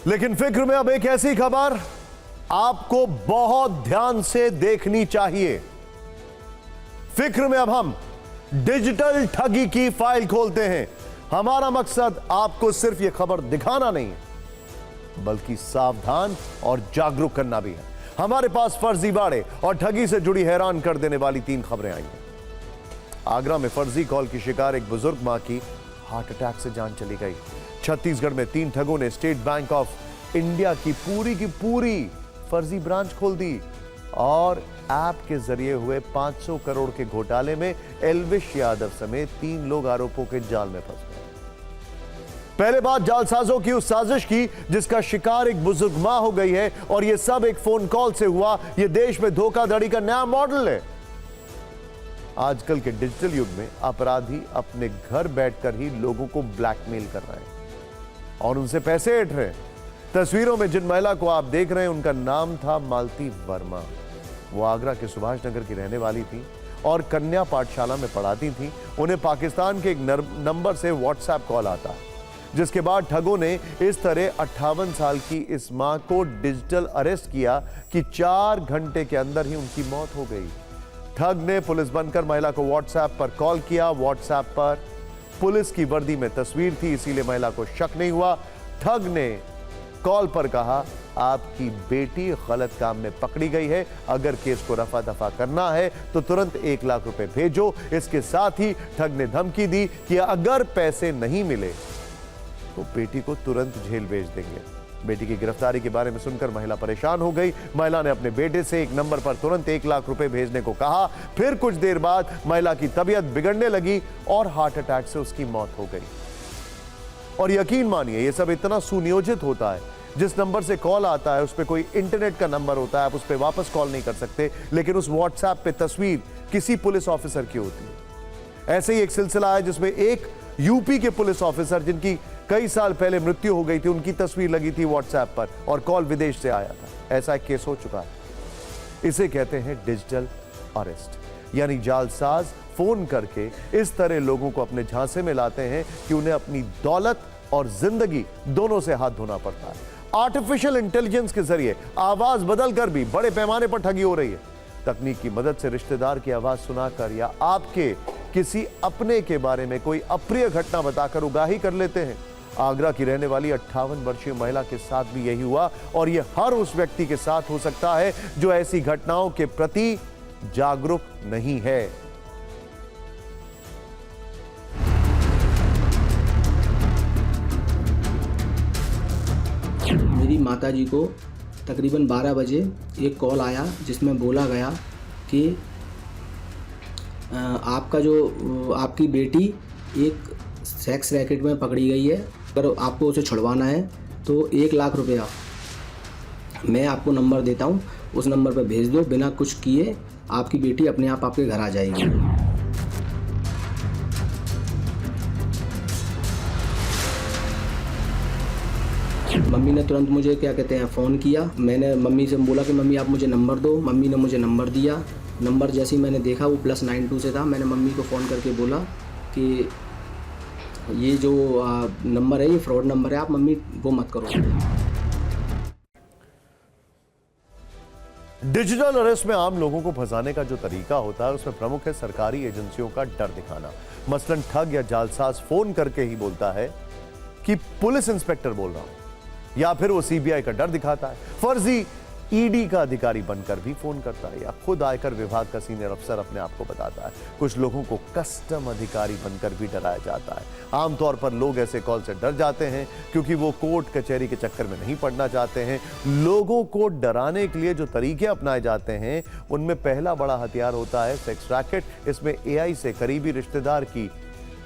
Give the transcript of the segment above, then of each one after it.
लेकिन फिक्र में अब एक ऐसी खबर आपको बहुत ध्यान से देखनी चाहिए। फिक्र में अब हम डिजिटल ठगी की फाइल खोलते हैं। हमारा मकसद आपको सिर्फ यह खबर दिखाना नहीं है, बल्कि सावधान और जागरूक करना भी है। हमारे पास फर्जीवाड़े और ठगी से जुड़ी हैरान कर देने वाली 3 खबरें आई हैं। आगरा में फर्जी कॉल की शिकार एक बुजुर्ग मां की हार्ट अटैक से जान चली गई। छत्तीसगढ़ में 3 ठगों ने स्टेट बैंक ऑफ इंडिया की पूरी फर्जी ब्रांच खोल दी और ऐप के जरिए हुए 500 करोड़ के घोटाले में एल्विश यादव समेत 3 लोग आरोपों के जाल में फंस गए। पहले बात जालसाजों की उस साजिश की जिसका शिकार एक बुजुर्ग मां हो गई है, और यह सब एक फोन कॉल से हुआ। यह देश में धोखाधड़ी का नया मॉडल है। आजकल के डिजिटल युग में अपराधी अपने घर बैठकर ही लोगों को ब्लैकमेल कर रहे हैं और उनसे पैसे ऐंठ रहे हैं। तस्वीरों में जिन महिला को आप देख रहे हैं उनका नाम था मालती वर्मा। वो आगरा के सुभाष नगर की रहने वाली थी और कन्या पाठशाला में पढ़ाती थी। उन्हें पाकिस्तान के एक नंबर से व्हाट्सएप कॉल आता, जिसके बाद ठगों ने इस तरह 58 साल की इस मां को डिजिटल अरेस्ट किया कि 4 घंटे के अंदर ही उनकी मौत हो गई। ठग ने पुलिस बनकर महिला को व्हाट्सएप पर कॉल किया। व्हाट्सएप पर पुलिस की वर्दी में तस्वीर थी, इसीलिए महिला को शक नहीं हुआ। ठग ने कॉल पर कहा, आपकी बेटी गलत काम में पकड़ी गई है, अगर केस को रफा दफा करना है तो तुरंत 1 लाख रुपए भेजो। इसके साथ ही ठग ने धमकी दी कि अगर पैसे नहीं मिले तो बेटी को तुरंत जेल भेज देंगे। बेटी की गिरफ्तारी के बारे में सुनकर महिला परेशान हो गई। महिला ने अपने बेटे से एक नंबर पर तुरंत 1 लाख रुपए भेजने को कहा। फिर कुछ देर बाद महिला की तबीयत बिगड़ने लगी और हार्ट अटैक से उसकी मौत हो गई। और यकीन मानिए यह सब इतना सुनियोजित होता है। जिस नंबर से कॉल आता है उस पर कोई इंटरनेट का नंबर होता है, आप उस पर वापस कॉल नहीं कर सकते, लेकिन उस व्हाट्सएप पे तस्वीर किसी पुलिस ऑफिसर की होती है। ऐसे ही एक सिलसिला है जिसमें एक यूपी के पुलिस ऑफिसर जिनकी कई साल पहले मृत्यु हो गई थी, उनकी तस्वीर लगी थी व्हाट्सएप पर और कॉल विदेश से आया था। ऐसा एक केस हो चुका है। इसे कहते हैं डिजिटल अरेस्ट, यानी जालसाज फोन करके इस तरह लोगों को अपने झांसे में लाते हैं कि उन्हें अपनी दौलत और जिंदगी दोनों से हाथ धोना पड़ता है। आर्टिफिशियल इंटेलिजेंस के जरिए आवाज बदलकर भी बड़े पैमाने पर ठगी हो रही है। तकनीक की मदद से रिश्तेदार की आवाज सुनाकर या आपके किसी अपने के बारे में कोई अप्रिय घटना बताकर उगाही कर लेते हैं। आगरा की रहने वाली 58 वर्षीय महिला के साथ भी यही हुआ, और यह हर उस व्यक्ति के साथ हो सकता है जो ऐसी घटनाओं के प्रति जागरूक नहीं है। मेरी माताजी को तकरीबन 12 बजे एक कॉल आया जिसमें बोला गया कि आपकी बेटी एक सेक्स रैकेट में पकड़ी गई है, अगर आपको उसे छुड़वाना है तो 1 लाख रुपया मैं आपको नंबर देता हूँ, उस नंबर पर भेज दो, बिना कुछ किए आपकी बेटी अपने आप आपके घर आ जाएगी। मम्मी ने तुरंत मुझे फ़ोन किया। मैंने मम्मी से बोला कि मम्मी आप मुझे नंबर दो। मम्मी ने मुझे नंबर दिया। नंबर जैसे ही मैंने देखा वो +92 से था। मैंने मम्मी को फ़ोन करके बोला कि ये जो नंबर है ये फ्रॉड नंबर है, आप मम्मी वो मत करो। डिजिटल अरेस्ट में आम लोगों को फंसाने का जो तरीका होता है उसमें प्रमुख है सरकारी एजेंसियों का डर दिखाना। मसलन ठग या जालसाज फोन करके ही बोलता है कि पुलिस इंस्पेक्टर बोल रहा हूं, या फिर वो सीबीआई का डर दिखाता है। फर्जी ईडी का अधिकारी बनकर भी फोन करता है, या खुद आयकर विभाग का सीनियर अफसर अपने आप को बताता है। कुछ लोगों को कस्टम अधिकारी बनकर भी डराया जाता है। आमतौर पर लोग ऐसे कॉल से डर जाते हैं क्योंकि वो कोर्ट कचहरी के चक्कर में नहीं पड़ना चाहते हैं। लोगों को डराने के लिए जो तरीके अपनाए जाते हैं उनमें पहला बड़ा हथियार होता है सेक्स रैकेट। इसमें एआई से करीबी रिश्तेदार की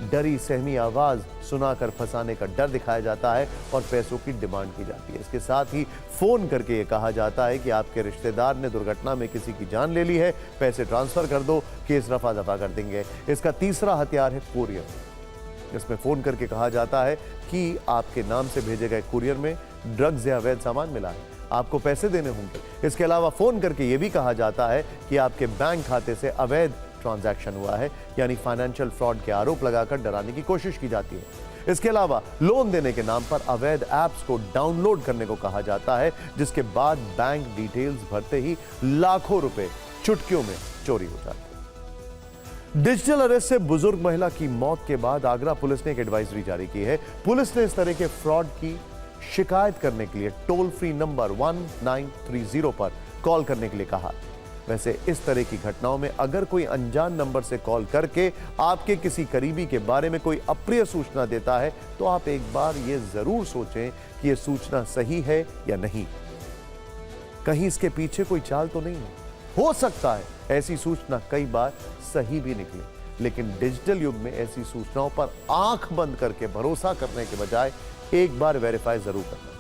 डरी सहमी आवाज सुनाकर फंसाने का डर दिखाया जाता है और पैसों की डिमांड की जाती है। इसके साथ ही फोन करके यह कहा जाता है कि आपके रिश्तेदार ने दुर्घटना में किसी की जान ले ली है, पैसे ट्रांसफर कर दो, केस रफा दफा कर देंगे। इसका तीसरा हथियार है कुरियर। इसमें फोन करके कहा जाता है कि आपके नाम से भेजे गए कुरियर में ड्रग्स या अवैध सामान मिला है, आपको पैसे देने होंगे। इसके अलावा फोन करके यह भी कहा जाता है कि आपके बैंक खाते से अवैध ट्रांजैक्शन हुआ है, यानी फाइनेंशियल फ्रॉड के आरोप लगाकर डराने की कोशिश की जाती है। इसके अलावा लोन देने के नाम पर अवैध ऐप्स को डाउनलोड करने को कहा जाता है, जिसके बाद बैंक डिटेल्स भरते ही लाखों रुपए चुटकियों में चोरी हो जाते हैं। डिजिटल अरेस्ट से बुजुर्ग महिला की मौत के बाद आगरा पुलिस ने एक एडवाइजरी जारी की है। पुलिस ने इस तरह के फ्रॉड की शिकायत करने के लिए टोल फ्री नंबर 1930 पर कॉल करने के लिए कहा। वैसे इस तरह की घटनाओं में अगर कोई अनजान नंबर से कॉल करके आपके किसी करीबी के बारे में कोई अप्रिय सूचना देता है तो आप एक बार यह जरूर सोचें कि यह सूचना सही है या नहीं, कहीं इसके पीछे कोई चाल तो नहीं है। हो सकता है ऐसी सूचना कई बार सही भी निकले, लेकिन डिजिटल युग में ऐसी सूचनाओं पर आंख बंद करके भरोसा करने के बजाय एक बार वेरीफाई जरूर करना।